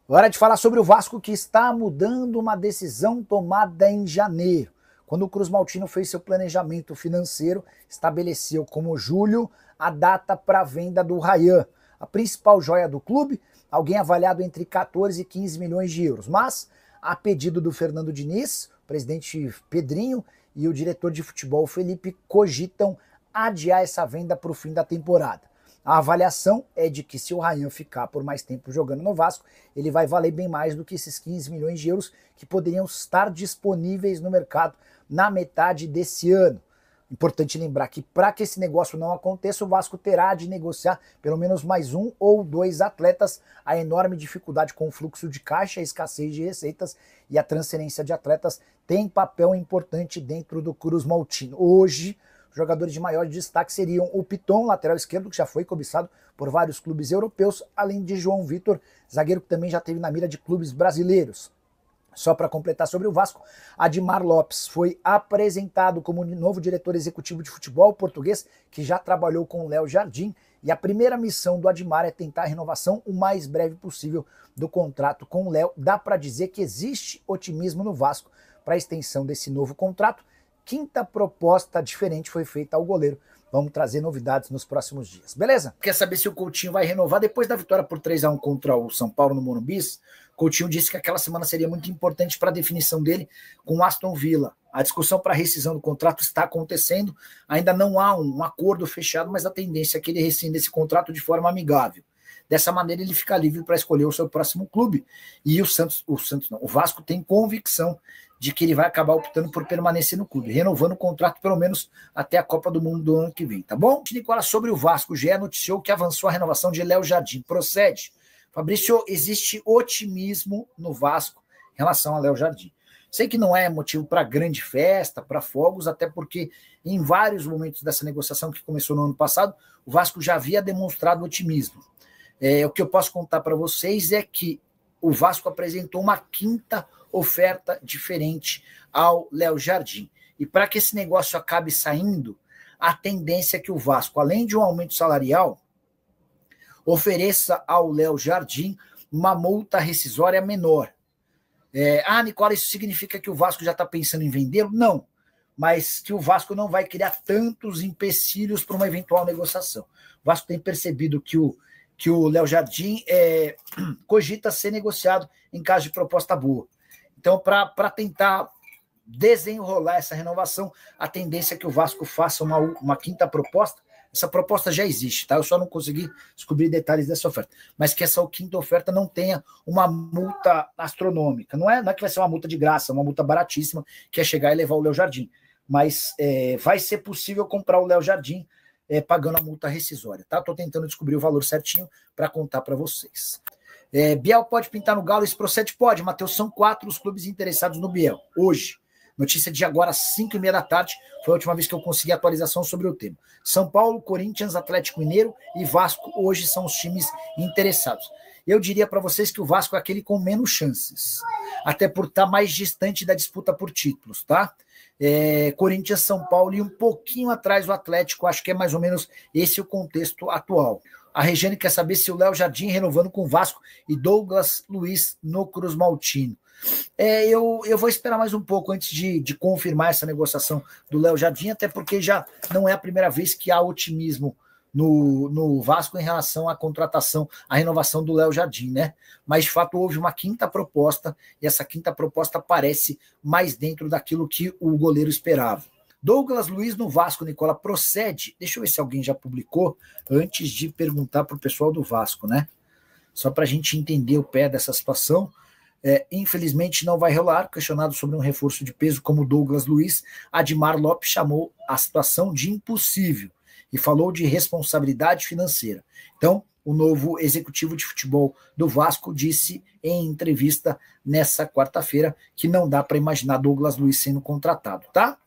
Hora de falar sobre o Vasco, que está mudando uma decisão tomada em janeiro. Quando o Cruz Maltino fez seu planejamento financeiro, estabeleceu como julho a data para a venda do Ryan, a principal joia do clube, alguém avaliado entre 14 e 15 milhões de euros. Mas, a pedido do Fernando Diniz, o presidente Pedrinho e o diretor de futebol Felipe cogitam adiar essa venda para o fim da temporada. A avaliação é de que se o Ryan ficar por mais tempo jogando no Vasco, ele vai valer bem mais do que esses 15 milhões de euros que poderiam estar disponíveis no mercado na metade desse ano. Importante lembrar que para que esse negócio não aconteça, o Vasco terá de negociar pelo menos mais um ou dois atletas. A enorme dificuldade com o fluxo de caixa, a escassez de receitas e a transferência de atletas tem papel importante dentro do Cruz Maltino. Hoje, jogadores de maior destaque seriam o Piton, lateral esquerdo, que já foi cobiçado por vários clubes europeus, além de João Vitor, zagueiro que também já teve na mira de clubes brasileiros. Só para completar sobre o Vasco, Admar Lopes foi apresentado como novo diretor executivo de futebol português, que já trabalhou com o Léo Jardim, e a primeira missão do Admar é tentar a renovação o mais breve possível do contrato com o Léo. Dá para dizer que existe otimismo no Vasco para a extensão desse novo contrato. Quinta proposta diferente foi feita ao goleiro. Vamos trazer novidades nos próximos dias. Beleza? Quer saber se o Coutinho vai renovar? Depois da vitória por 3-1 contra o São Paulo no Morumbi, Coutinho disse que aquela semana seria muito importante para a definição dele com o Aston Villa. A discussão para a rescisão do contrato está acontecendo. Ainda não há um acordo fechado, mas a tendência é que ele rescinda esse contrato de forma amigável. Dessa maneira ele fica livre para escolher o seu próximo clube. E o Vasco tem convicção de que ele vai acabar optando por permanecer no clube, renovando o contrato pelo menos até a Copa do Mundo do ano que vem, tá bom? Nicola, sobre o Vasco, o GE noticiou que avançou a renovação de Léo Jardim. Procede. Fabrício, existe otimismo no Vasco em relação a Léo Jardim. Sei que não é motivo para grande festa, para fogos, até porque em vários momentos dessa negociação que começou no ano passado, o Vasco já havia demonstrado otimismo. O que eu posso contar para vocês é que o Vasco apresentou uma quinta oferta diferente ao Léo Jardim. E para que esse negócio acabe saindo, a tendência é que o Vasco, além de um aumento salarial, ofereça ao Léo Jardim uma multa rescisória menor. Nicola, isso significa que o Vasco já está pensando em vendê-lo? Não, mas que o Vasco não vai criar tantos empecilhos para uma eventual negociação. O Vasco tem percebido que o Léo Jardim cogita ser negociado em caso de proposta boa. Então, para tentar desenrolar essa renovação, a tendência é que o Vasco faça uma quinta proposta. Essa proposta já existe, tá? Eu só não consegui descobrir detalhes dessa oferta. Mas que essa quinta oferta não tenha uma multa astronômica. Não é que vai ser uma multa de graça, uma multa baratíssima, que é chegar e levar o Léo Jardim. Mas vai ser possível comprar o Léo Jardim pagando a multa rescisória, tá? Estou tentando descobrir o valor certinho para contar para vocês. Biel pode pintar no Galo? Isso procede? Pode, Matheus. São 4 os clubes interessados no Biel. Hoje, notícia de agora, 5h30 da tarde, foi a última vez que eu consegui atualização sobre o tema. São Paulo, Corinthians, Atlético Mineiro e Vasco hoje são os times interessados. Eu diria para vocês que o Vasco é aquele com menos chances, até por estar mais distante da disputa por títulos, tá? Corinthians, São Paulo e um pouquinho atrás o Atlético, acho que é mais ou menos esse o contexto atual. A Regiane quer saber se o Léo Jardim renovando com o Vasco e Douglas Luiz no Cruz Maltino. Eu vou esperar mais um pouco antes de confirmar essa negociação do Léo Jardim, até porque já não é a primeira vez que há otimismo no Vasco em relação à contratação, à renovação do Léo Jardim, né? Mas, de fato, houve uma quinta proposta, e essa quinta proposta parece mais dentro daquilo que o goleiro esperava. Douglas Luiz no Vasco, Nicola, procede? Deixa eu ver se alguém já publicou, antes de perguntar para o pessoal do Vasco, né? Só para a gente entender o pé dessa situação. Infelizmente não vai rolar. Questionado sobre um reforço de peso como Douglas Luiz, Admar Lopes chamou a situação de impossível e falou de responsabilidade financeira. Então, o novo executivo de futebol do Vasco disse em entrevista nessa quarta-feira que não dá para imaginar Douglas Luiz sendo contratado, tá?